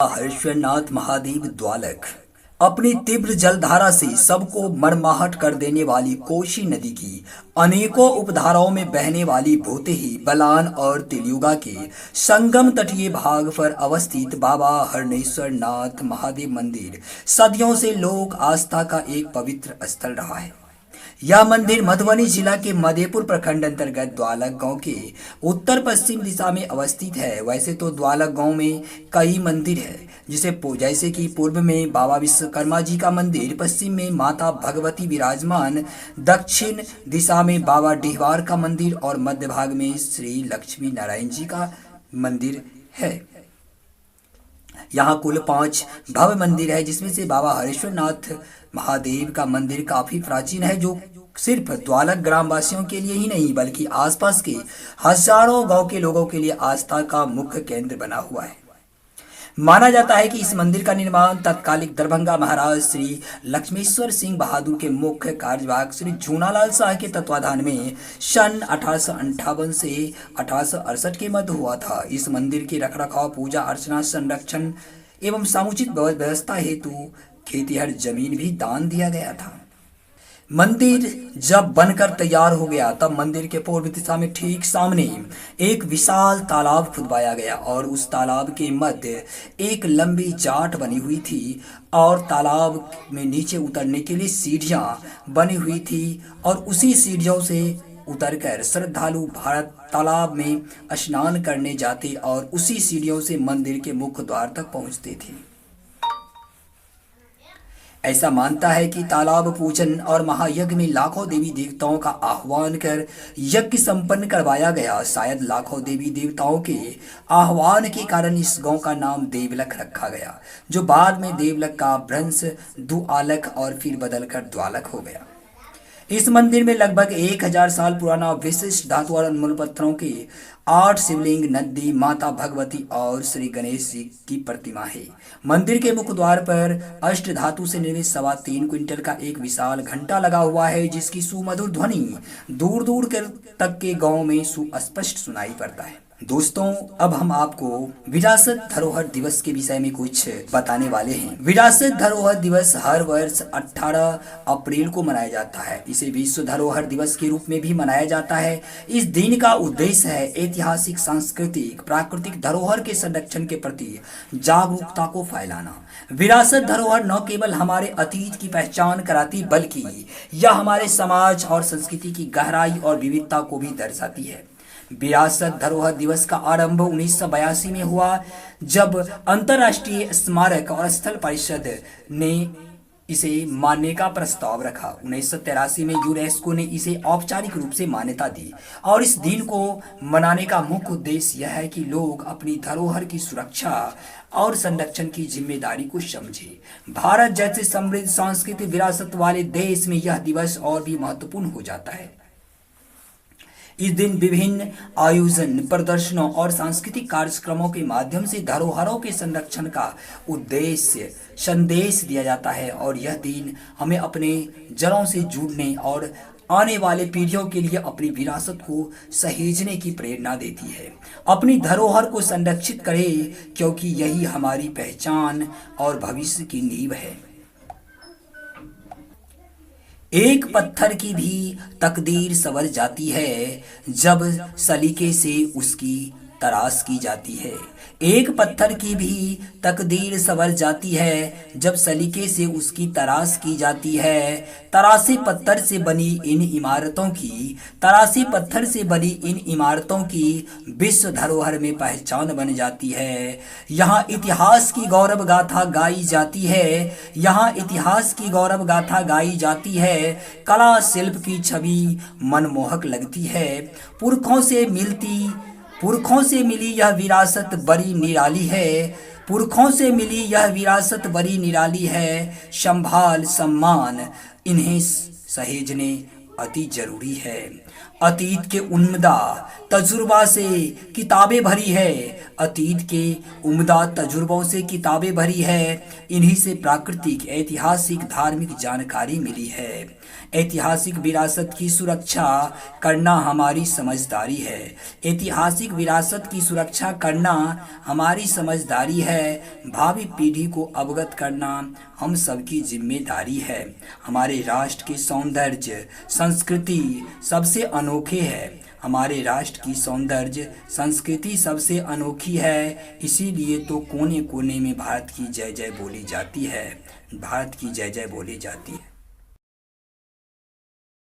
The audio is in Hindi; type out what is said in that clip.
हरिश्वरनाथ महादेव द्वालक अपनी तीव्र जलधारा से सबको मर्माहट कर देने वाली कोशी नदी की अनेकों उपधाराओं में बहने वाली भूतही बलान और तिलयुगा के संगम तटीय भाग पर अवस्थित बाबा हरनेश्वर नाथ महादेव मंदिर सदियों से लोक आस्था का एक पवित्र स्थल रहा है। यह मंदिर मधुबनी जिला के मधेपुर प्रखंड अंतर्गत द्वालक गांव के उत्तर पश्चिम दिशा में अवस्थित है। वैसे तो द्वालक गांव में कई मंदिर है, जैसे कि पूर्व में बाबा विश्वकर्मा जी का मंदिर, पश्चिम में माता भगवती विराजमान, दक्षिण दिशा में बाबा डिहवार का मंदिर और मध्य भाग में श्री लक्ष्मी नारायण जी का मंदिर है। यहाँ कुल 5 भव्य मंदिर है, जिसमें से बाबा हरेश्वर नाथ महादेव का मंदिर काफी प्राचीन है, जो सिर्फ द्वालक ग्रामवासियों के लिए ही नहीं बल्कि आसपास के हजारों गांव के लोगों के लिए आस्था का मुख्य केंद्र बना हुआ है। माना जाता है कि इस मंदिर का निर्माण तत्कालिक दरभंगा महाराज श्री लक्ष्मेश्वर सिंह बहादुर के मुख्य कार्यवाहक श्री झूनालाल शाह के तत्वाधान में सन 1858 से 1868 के मध्य हुआ था। इस मंदिर के रखरखाव, पूजा अर्चना, संरक्षण एवं समुचित व्यवस्था हेतु खेतिहर जमीन भी दान दिया गया था। मंदिर जब बनकर तैयार हो गया तब मंदिर के पूर्व दिशा में ठीक सामने एक विशाल तालाब खुदवाया गया और उस तालाब के मध्य एक लंबी जाट बनी हुई थी और तालाब में नीचे उतरने के लिए सीढ़ियां बनी हुई थी और उसी सीढ़ियों से उतरकर श्रद्धालु भारत तालाब में स्नान करने जाते और उसी सीढ़ियों से मंदिर के मुख्य द्वार तक पहुंचते थे। ऐसा मानता है कि तालाब पूजन और महायज्ञ में लाखों देवी देवताओं का आह्वान कर यज्ञ संपन्न करवाया गया। शायद लाखों देवी देवताओं के आह्वान के कारण इस गांव का नाम देवलक रखा गया, जो बाद में देवलक का भ्रंश दुआलक और फिर बदलकर द्वालक हो गया। इस मंदिर में लगभग 1000 साल पुराना विशिष्ट धातु और अनमोल पत्थरों के 8 शिवलिंग, नंदी, माता भगवती और श्री गणेश जी की प्रतिमा है। मंदिर के मुख्य द्वार पर अष्ट धातु से निर्मित 3.25 क्विंटल का एक विशाल घंटा लगा हुआ है, जिसकी सुमधुर ध्वनि दूर दूर तक के गांव में सुस्पष्ट सुनाई पड़ता है। दोस्तों, अब हम आपको विरासत धरोहर दिवस के विषय में कुछ बताने वाले हैं। विरासत धरोहर दिवस हर वर्ष 18 अप्रैल को मनाया जाता है। इसे विश्व धरोहर दिवस के रूप में भी मनाया जाता है। इस दिन का उद्देश्य है ऐतिहासिक, सांस्कृतिक, प्राकृतिक धरोहर के संरक्षण के प्रति जागरूकता को फैलाना। विरासत धरोहर न केवल हमारे अतीत की पहचान कराती बल्कि यह हमारे समाज और संस्कृति की गहराई और विविधता को भी दर्शाती है। विरासत धरोहर दिवस का आरंभ 1982 में हुआ, जब अंतर्राष्ट्रीय स्मारक और स्थल परिषद ने इसे मानने का प्रस्ताव रखा। 1983 में यूनेस्को ने इसे औपचारिक रूप से मान्यता दी और इस दिन को मनाने का मुख्य उद्देश्य यह है कि लोग अपनी धरोहर की सुरक्षा और संरक्षण की जिम्मेदारी को समझें। भारत जैसे समृद्ध सांस्कृतिक विरासत वाले देश में यह दिवस और भी महत्वपूर्ण हो जाता है। इस दिन विभिन्न आयोजन, प्रदर्शनों और सांस्कृतिक कार्यक्रमों के माध्यम से धरोहरों के संरक्षण का उद्देश्य संदेश दिया जाता है और यह दिन हमें अपने जड़ों से जुड़ने और आने वाले पीढ़ियों के लिए अपनी विरासत को सहेजने की प्रेरणा देती है। अपनी धरोहर को संरक्षित करें, क्योंकि यही हमारी पहचान और भविष्य की नींव है। एक पत्थर की भी तकदीर संवर जाती है जब सलीके से उसकी तराश की जाती है। एक पत्थर की भी तकदीर संवर जाती है जब सलीके से उसकी तराश की जाती है। तरासे पत्थर से बनी इन इमारतों की विश्व धरोहर में पहचान बन जाती है। यहाँ इतिहास की गौरव गाथा गाई जाती है। कला शिल्प की छवि मनमोहक लगती है। पुरखों से मिली यह विरासत बड़ी निराली है। संभाल सम्मान इन्हें सहेजने अति जरूरी है। अतीत के उम्दा तजुर्बा से किताबें भरी है। अतीत के उम्दा तजुर्बों से किताबें भरी है। इन्हीं से प्राकृतिक, ऐतिहासिक, धार्मिक जानकारी मिली है। ऐतिहासिक विरासत की सुरक्षा करना हमारी समझदारी है। ऐतिहासिक विरासत की सुरक्षा करना हमारी समझदारी है। भावी पीढ़ी को अवगत करना हम सबकी जिम्मेदारी है। हमारे राष्ट्र के सौंदर्य, संस्कृति सबसे अनोखे है। हमारे राष्ट्र की सौंदर्य संस्कृति सबसे अनोखी है। इसीलिए तो कोने कोने में भारत की जय जय बोली जाती है। भारत की जय जय बोली जाती है।